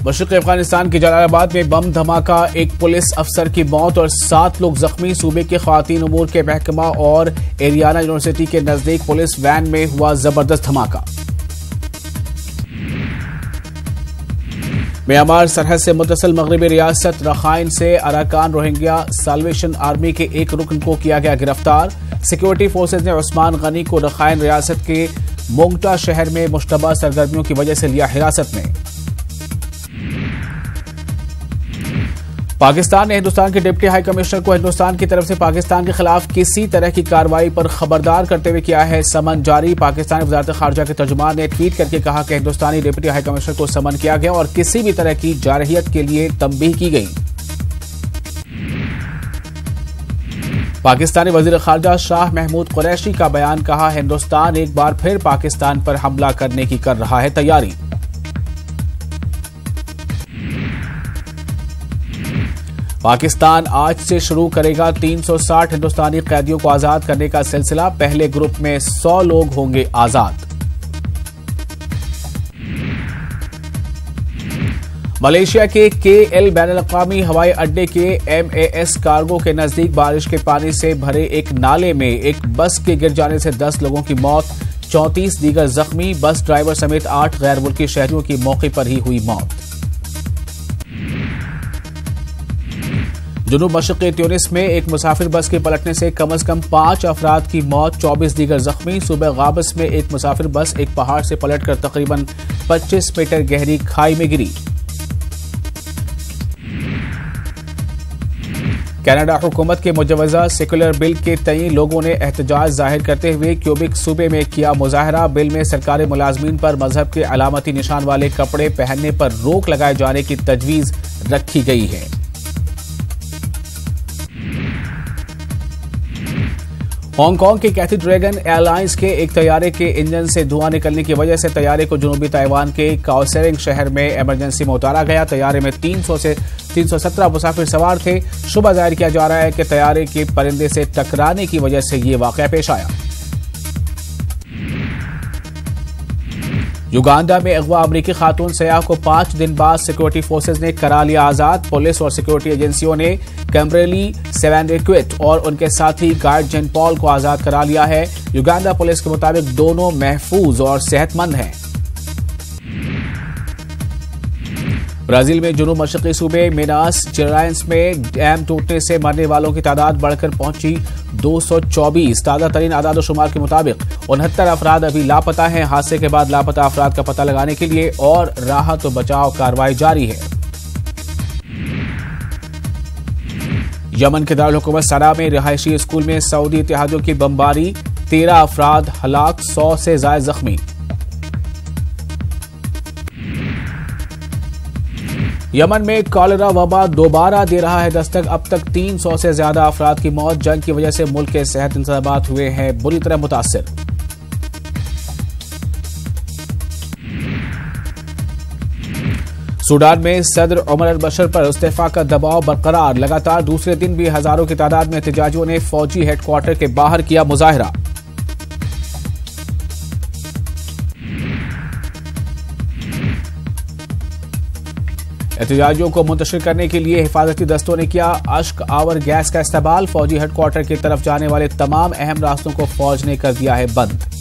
मशरिक़ी अफगानिस्तान के जलालाबाद में बम धमाका, एक पुलिस अफसर की मौत और 7 लोग जख्मी। सूबे के ख़वातीन उमूर के महकमा और एरियाना यूनिवर्सिटी के नजदीक पुलिस वैन में हुआ जबरदस्त धमाका। म्यांमार सरहद से मुत्तसिल मगरबी रियासत रखाइन से अराकान रोहिंग्या साल्वेशन आर्मी के एक रुकन को किया गया गिरफ्तार। सिक्योरिटी फोर्सेज ने उस्मान गनी को रखाइन रियासत के मोंगटा शहर में मुश्तबा सरगर्मियों की वजह से लिया हिरासत में। पाकिस्तान ने हिंदुस्तान के डिप्टी हाई कमिश्नर को हिंदुस्तान की तरफ से पाकिस्तान के खिलाफ किसी तरह की कार्रवाई पर खबरदार करते हुए किया है समन जारी। पाकिस्तानी वजारत खारजा के तर्जुमान ने ट्वीट करके कहा कि हिंदुस्तानी डिप्टी हाई कमिश्नर को समन किया गया और किसी भी तरह की जारहियत के लिए तंबीह की गई। पाकिस्तानी वजीर खारजा शाह महमूद कुरैशी का बयान, कहा हिंदुस्तान एक बार फिर पाकिस्तान पर हमला करने की कर रहा है तैयारी। पाकिस्तान आज से शुरू करेगा 360 हिंदुस्तानी कैदियों को आजाद करने का सिलसिला। पहले ग्रुप में 100 लोग होंगे आजाद। मलेशिया के KL बैनुल-अक़वामी हवाई अड्डे के MAS कार्गो के नजदीक बारिश के पानी से भरे एक नाले में एक बस के गिर जाने से 10 लोगों की मौत, 34 दीगर जख्मी। बस ड्राइवर समेत 8 गैर मुल्की शहरियों की मौके पर ही हुई मौत। जुनूब मशरिक़ी ट्यूनिस में एक मुसाफिर बस के पलटने से कम से कम 5 अफराद की मौत, 24 दीगर जख्मी। सूबे गाबस में एक मुसाफिर बस एक पहाड़ से पलटकर तकरीबन 25 मीटर गहरी खाई में गिरी। कनाडा हुकूमत के मुजवजा सेकुलर बिल के तई लोगों ने एहतजाज जाहिर करते हुए क्यूबिक सूबे में किया मुजाहरा। बिल में सरकारी मुलाजमीन पर मजहब के अलामती निशान वाले कपड़े पहनने पर रोक लगाए जाने की तजवीज रखी गई है। हांगकांग के कैथी ड्रैगन एयरलाइंस के एक तैयारे के इंजन से धुआं निकलने की वजह से तैयारे को जनूबी ताइवान के काओसेरिंग शहर में इमरजेंसी में उतारा गया। तैयारे में 300 से 317 मुसाफिर सवार थे। शुबा जाहिर किया जा रहा है कि तैयारे के परिंदे से टकराने की वजह से यह वाकया पेश आया। युगांडा में अगवा अमरीकी खातून सयाह को 5 दिन बाद सिक्योरिटी फोर्सेज ने करा लिया आजाद। पुलिस और सिक्योरिटी एजेंसियों ने कैम्ब्रेली सेवेंडेक्विट और उनके साथी गार्ड जेन पॉल को आजाद करा लिया है। युगांडा पुलिस के मुताबिक दोनों महफूज और सेहतमंद हैं। ब्राजील में जुनूब मशरिक़ी सूबे मिनास जेराइन्स में डैम टूटने से मरने वालों की तादाद बढ़कर पहुंची 224। ताज़ा तरीन आदाद शुमार के मुताबिक 69 अफराद अभी लापता हैं। हादसे के बाद लापता अफराद का पता लगाने के लिए और राहत और बचाव कार्रवाई जारी है। यमन के दारुल हुकूमत सना में रिहायशी स्कूल में सऊदी इत्तेहादियों की बमबारी, 13 अफराद हलाक, 100 से ज्यादा जख्मी। यमन में कॉलेरा वबा दोबारा दे रहा है दस्तक। अब तक 300 से ज्यादा अफराद की मौत। जंग की वजह से मुल्क के सेहत इंतजामात हुए हैं बुरी तरह मुतासिर। सूडान में सदर उमर अल-बशर पर इस्तीफा का दबाव बरकरार। लगातार दूसरे दिन भी हजारों की तादाद में एहतजाजियों ने फौजी हेडक्वार्टर के बाहर किया मुजाहरा। एहतजाजियों को मुंतशिर करने के लिए हिफाजती दस्तों ने किया अश्क आवर गैस का इस्तेमाल। फौजी हेडक्वार्टर की तरफ जाने वाले तमाम अहम रास्तों को फौज ने कर दिया है बंद।